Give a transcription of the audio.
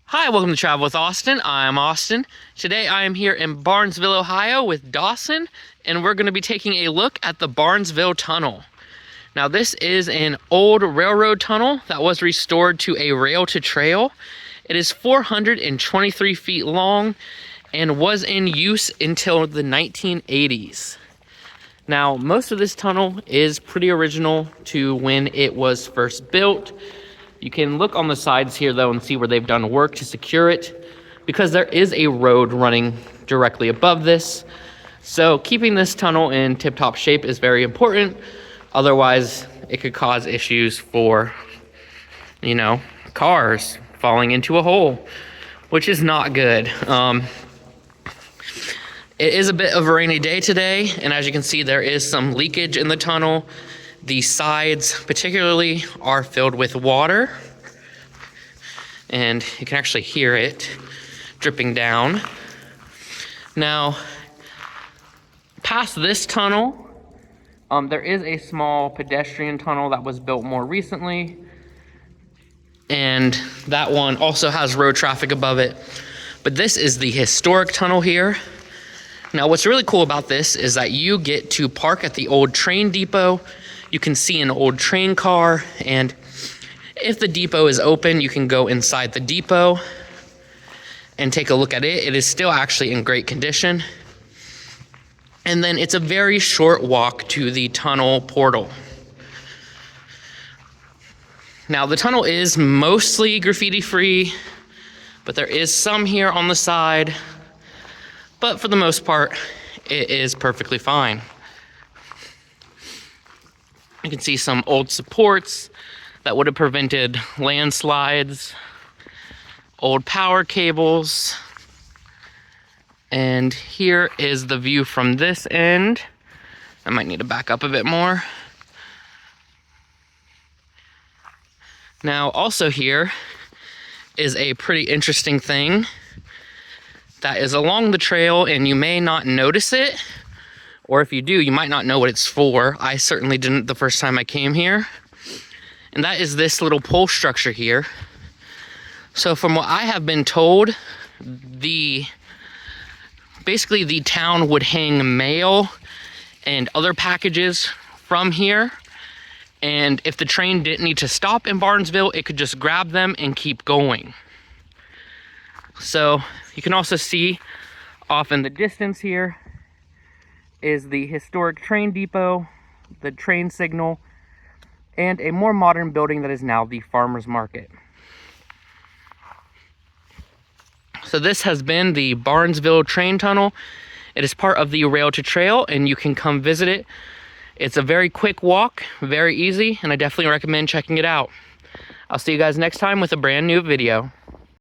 Hi, welcome to Travel with Austin. I'm Austin. Today I am here in Barnesville, Ohio with Dawson, and we're going to be taking a look at the Barnesville Tunnel. Now this is an old railroad tunnel that was restored to a rail-to-trail. It is 423 feet long and was in use until the 1980s. Now most of this tunnel is pretty original to when it was first built. You can look on the sides here though and see where they've done work to secure it, because there is a road running directly above this. So keeping this tunnel in tip-top shape is very important. Otherwise it could cause issues for, cars falling into a hole, which is not good. It is a bit of a rainy day today, and as you can see, there is some leakage in the tunnel. The sides particularly are filled with water, and you can actually hear it dripping down. Now, past this tunnel, there is a small pedestrian tunnel that was built more recently, and that one also has road traffic above it. But this is the historic tunnel here. Now, what's really cool about this is that you get to park at the old train depot. You can see an old train car, and if the depot is open, you can go inside the depot and take a look at it. It is still actually in great condition. And then it's a very short walk to the tunnel portal. Now, the tunnel is mostly graffiti free, but there is some here on the side. But for the most part, it is perfectly fine. You can see some old supports that would have prevented landslides, old power cables, and here is the view from this end. I might need to back up a bit more. Now, also here is a pretty interesting thing that is along the trail, and you may not notice it, or if you do, you might not know what it's for. I certainly didn't the first time I came here. And that is this little pole structure here. So from what I have been told, basically the town would hang mail and other packages from here. And if the train didn't need to stop in Barnesville, it could just grab them and keep going. So you can also see off in the distance here is the historic train depot, the train signal, and a more modern building that is now the farmer's market. So this has been the Barnesville Train Tunnel. It is part of the Rail to Trail, and you can come visit it. It's a very quick walk, very easy, and I definitely recommend checking it out. I'll see you guys next time with a brand new video.